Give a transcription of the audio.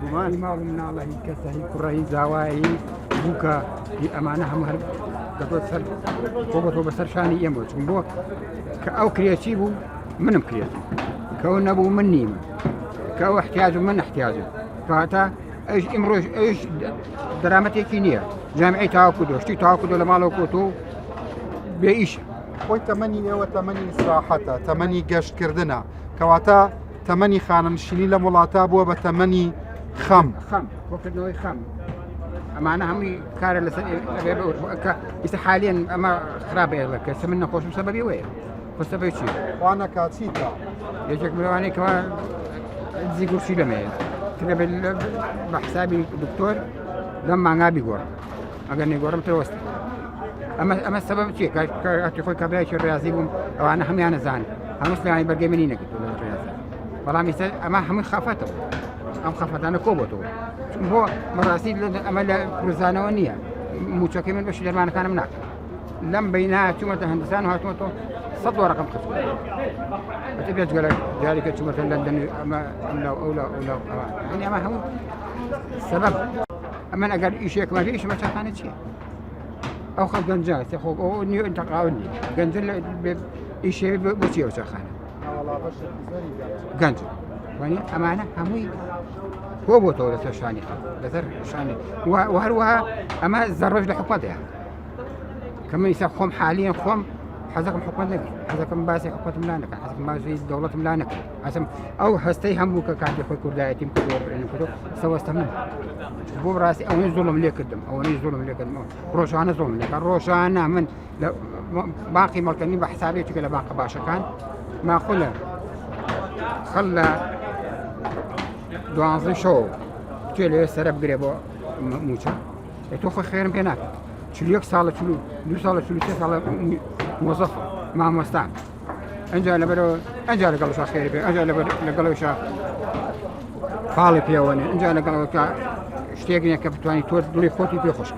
گومان ماڵ مناڵە هی کەسە هی کوڕە هی زاوایی بووکە هی ئەمانە هەموو هەر دەبێت سەر بۆ بەسەر شانی ئێمە چون بۆ کە ئەو کرێچی بوو منم کرێت کەەوە نەبوو من نیمە کەەوە احتیاجم من احتیاجم کەواتە ئەش ئمڕۆژ ئەش دەرامەتێکی نییە جامعی تاواکو دۆ شتی تاواکو دۆ لە ماڵەوە کۆتۆ بێ ئیشە خۆی تەمەنی ئێوە تەمەنی سراحەتە تەمەنی گەشتکردنە کەواتە تەمەنی خانەنشینی لە وڵاتە بووە بە تەمەنی خەم بۆکردنەوەی خەم ئەمانە هەمووی کارە لەسەر ئیستا حالیان ئەمە خراپێڵە کە من نەخۆشم سەبەبی وەیە خۆسەبەی چی وانە کاچیتە یەکێک مرۆوانەی کەوا دزی گورچی لەمەیە ترەبێت بە حسابی دکتۆر لەم مانگا بیگۆڕ ئەگەر نێگۆڕم ترۆست ئەمە سەبەب چیە کاتی خۆی کابراایکی ڕاضی بووم ئەوانە هەمیان نەزان هەموو سلانی بەرگەی منی نەکرد لە ڕاستە بەڵام ئێستا ئەمە هەمووی خەفەتەوە ئەم خەفەتانە کۆ بۆتەوە بۆ مەڕاستی ئەمە لە کوردستانەوە نییە موچەکەی من بەشی دەرمانەکانم ناکەم لەم بەینا چوومەتە هەندستان و هاتووەتەوە 100 وەرەقم خستووە بێت گەلە جارێکە چوومەتە لەندەن ئەمە ئەمە ئەمە هەموو سەبەب ئەمن ئەگەر ئیشێکمە ئیشمە چاخانە چییە ئەو خەڵ گەنجە خۆ ئەو نیو ئینتەقاون نیە گەنجە ئیشێ بۆچیەوە چاخانە گەنج وانێ ئەمانە هەمووی کۆ بۆتەوە لەسەر شانی خەڵ لەسەر شانی هەروەها ئەمە زەڕۆژ لە حکومەتەیە کە من ئیسا خۆم حالیان خۆم حەزەکەم حکومەت نەبی حەزەکەم باسی حکومەتم لا نەکەن حەزەکەم باسی دەوڵەتم لا نەکەن ئەسم ئەو هەستەی هەموو کە کاتی خۆی کوردایەتیم کردووە بڕێنم کردو سەوەستە من بۆ ڕاستی ئەوەی زوڵم لێ کردم ئەوەی زوڵم لێ کردم ڕۆژانە زوڵم لێ کردم ڕۆژانە من باقی مەڵکەنی بە حسابێکی لە باقە باشەکان ماخۆلە خەڵ لە 12 شەو توێ لێ سەرە بگرێ بۆ موچە تۆ خۆی خێرم پێ ناکەن 41 ساڵە 2 ساڵە 43 ساڵە مۆزەفە مامۆستان ئەنجا لەبەرەوە ئەنجا لەگەڵشا خێری پێ ئەنجا لەگەڵەوەشا پاڵی پێوەنێ ئەنجا لەگەڵەوە شتێک نییە کە بتوانانی تۆ دڵی خۆتی پێ خۆش